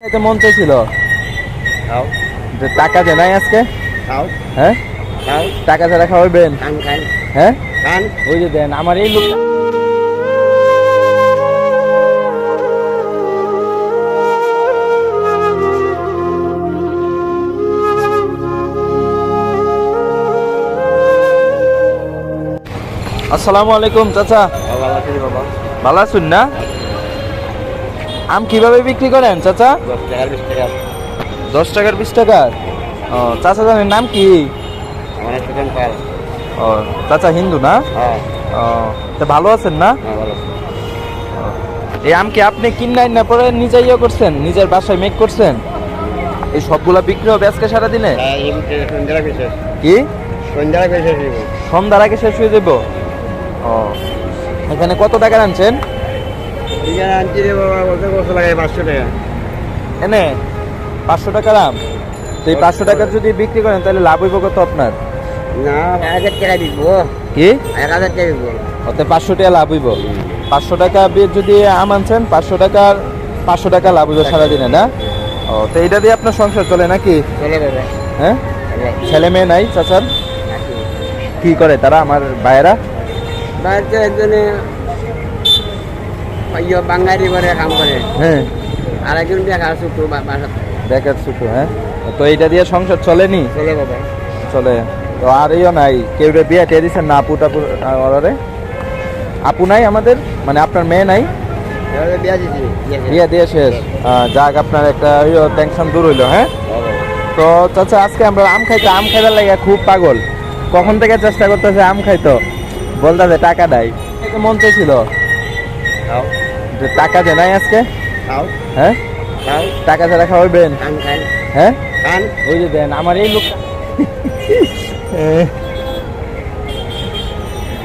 এতে মন চাইছিল খাও যে টাকা যে নাই আজকে। খাও হ্যাঁ খাও টাকা ছাড়া খাওয়াবেন? খান খান হ্যাঁ খান। ওই যে দেন আমার এই লোকটা। আসসালামু আলাইকুম চাচা, ভালো আছি বাবা। ভালো আছেন না? আম কিভাবে বিক্রি করেন চাচা? 10 টাকা 20 টাকা। 10 টাকার 20 টাকার। ও চাচা জানেন নাম কি? আমার সুজন পাল। ও চাচা হিন্দু না? হ্যাঁ ও তা ভালো আছেন না? হ্যাঁ ভালো আছি। এই আম কি আপনি কিনাই না পরে নিজে ইয়ে করছেন, নিজের বাসায় মেক করছেন? এই সবগুলা বিক্রি হবে আজকে সারাদিনে? হ্যাঁ এই সন্ধ্যার বিশেষ। কি সন্ধ্যার বিশেষ দিব। সন্ধ্যার আগে শেষ হয়ে যাব? ও এখানে কত টাকা আনছেন? এখানে আনছি রে বাবা, কত লাগে 500 টাকা। এনে 500 টাকার আম। তো এই 500 টাকা যদি বিক্রি করেন তাহলে লাভ হইব কত আপনার? না 1000 টাকা দিব। কি 1000 টাকা দিব। ওতে 500 টাকা লাভ হইব। 500 টাকা যদি আম আনছেন 500 টাকা লাভ হইব সারাদিনে না? ও তো এইটা দিয়ে আপনার সংসার চলে নাকি? চলে বাবা। হ্যাঁ চলে। ছেলে মেয়ে নাই চাচার? কি করে তারা আমার ভাইয়েরা? বাড়িতে একজনে বাঙালি করে কাম করে, হ্যাঁ আর একজন দেখা ছোট বাসা দেখার ছোট। হ্যাঁ তো এইটা দিয়ে সংসার চলেনি? চলে বাবা। চলে। তো আর ইও নাই কেউ বিয়ে টিয়ে দিচ্ছেন না? আপু টাপু ওরে আপু নাই আমাদের, মানে আপনার মেয়ে নাই? এবারে বিয়া দিছি। বিয়ে দিয়ে শেষ। যাক আপনার একটা টেনশন দূর হইলো। হ্যাঁ তো চাচা আজকে আমরা আম খাইবার লাগে খুব পাগল। কখন থেকে চেষ্টা করতেছে আম খাইতো, বলতেছে টাকা দেয়। এতে মন চাইছিল খাও যে টাকা যে নাই আজকে। খাও হ্যাঁ খাও টাকা ছাড়া খাওয়াবেন? খান খান হ্যাঁ খান। ওই যে দেন আমার এই লোকটা।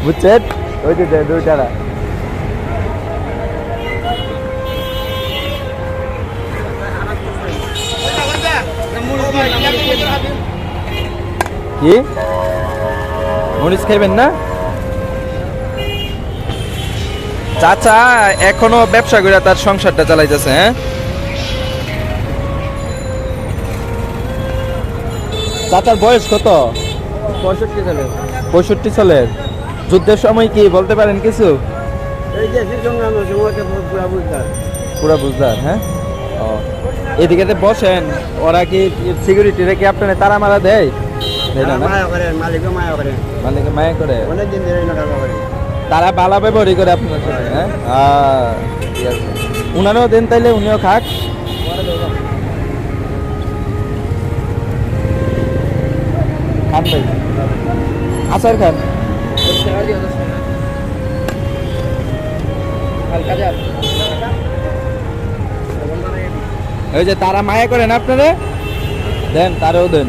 বুঝছেন ওই যে দেন দুই টাকা। কি মরিচ খাইবেন না? চাচা এখনো ব্যবসা করে তার সংসারটা চালাইতেছে। হ্যাঁ চাচার বয়স কত? 65 চলে। 65 সালের। যুদ্ধের সময় কি বলতে পারেন কিছু? এই যে সংগ্রাম সময়টা পুরা বুঝতাম। পুরা বুঝদার। হ্যাঁ ও এদিকে বসেন, ওরা কি সিকিউরিটিরা কি আপনার তারা মারা দেয়? দেয় না না? মায়া করে, মালিকও মায়া করে, মালিকে মায়া করে। অনেকদিন ধরে নকল করে। তারা বালা ব্যবহারই করে আপনার সাথে। হ্যাঁ ঠিক আছে, উনারও দেন তাইলে উনিও খাক। খান ভাই আচার খান। ওই যে তারা মায়া করেন আপনারে, দেন তারাও দেন।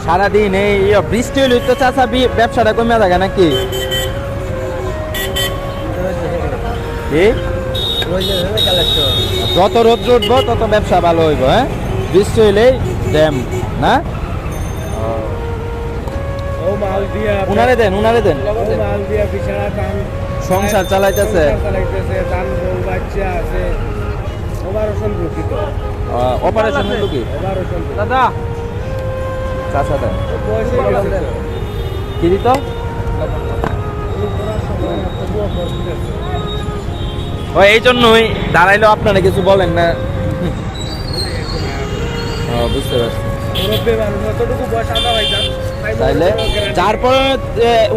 সারাদিন এই বৃষ্টি হইলে তো চাচা ব্যবসাটা কমে থাকে নাকি? কি যত রোদ্র উঠবো তত ব্যবসা ভালো হইব। হ্যাঁ বৃষ্টি হইলেই ড্যাম না? উনারে দেন উনারে দেন। সংসার চালাইতেছে। অপারেশন হইল কি দাদা? চাচা দেন কি দিত? ও এই জন্যই দাঁড়াইলো। আপনারা কিছু বলেন না? বুঝতে পারছি। তাইলে তারপরে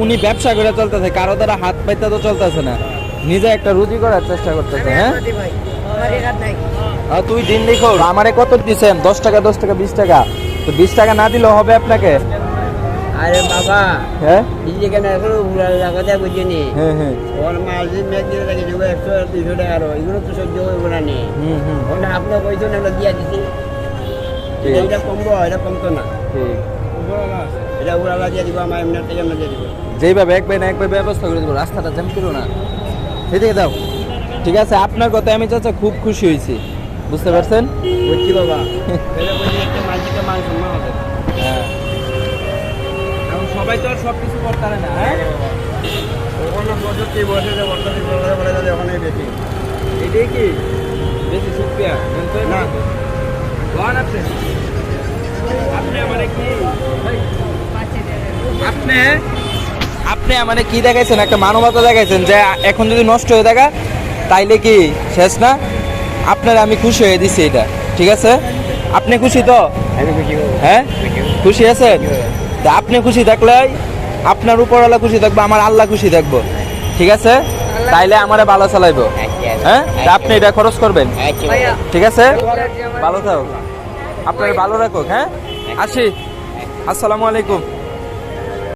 উনি ব্যবসা করে চলতেছে, কারো দ্বারা হাত পাইতে তো চলতেছে না, নিজে একটা রুজি করার চেষ্টা করতেছে। হ্যাঁ তুই দিন দেখো আমারে কত দিচ্ছেন? 10 টাকা 10 টাকা 20 টাকা। তো 20 টাকা না দিলেও হবে আপনাকে? আরে বাবা, হ্যাঁ যেখানে এখন লাগাতে বুঝিনি, হ্যাঁ হ্যাঁ ওর মাল যে মেঘ দিয়ে রেখে দেবো 100-200 টাকার, এগুলো তো সহ্য করবো না নি। ওটা আপনার পয়সা আমরা দিয়ে দিচ্ছি, এটা কমবো, এটা কমতো না। ঠিক এটা ওরা দিয়ে দিব, আমার এমনি থেকে আমরা দিয়ে দিব। যেইভাবে এক ভাই না এক ভাই ব্যবস্থা করে দেবো, রাস্তাটা জ্যাম করো না। সেদিকে দাও। ঠিক আছে আপনার কথা আমি চাচা খুব খুশি হয়েছি। বুঝতে পারছেন? বুঝছি বাবা এটা বলি একটা মাঝিকে মান সম্মান হবে হ্যাঁ, এখন সবাই তো আর সব কিছু করতে পারে না। হ্যাঁ, ওখানে বছর কি বসে যে বছর কি বলে যাবে ওখানে বেশি এটাই কি বেশি শুক্রিয়া না বল আপনি আপনি আমারে কি আপনি আপনি আমারে কি দেখাইছেন? একটা মানবতা দেখাইছেন যে এখন যদি নষ্ট হয়ে থাকা তাইলে কি শেষ না? আপনার আমি খুশি হয়ে দিছি এটা, ঠিক আছে? আপনি খুশি তো? আমি খুশি হবো হ্যাঁ, খুশি আছেন? তা আপনি খুশি থাকলে আপনার উপরওয়ালা খুশি থাকবো, আমার আল্লাহ খুশি থাকবো, ঠিক আছে? তাইলে আমারে ভালো চালাইবো। হ্যাঁ, তা আপনি এটা খরচ করবেন, ঠিক আছে? ভালো থাকো, আপনার ভালো রাখো। হ্যাঁ, আসি, আসসালামু আলাইকুম।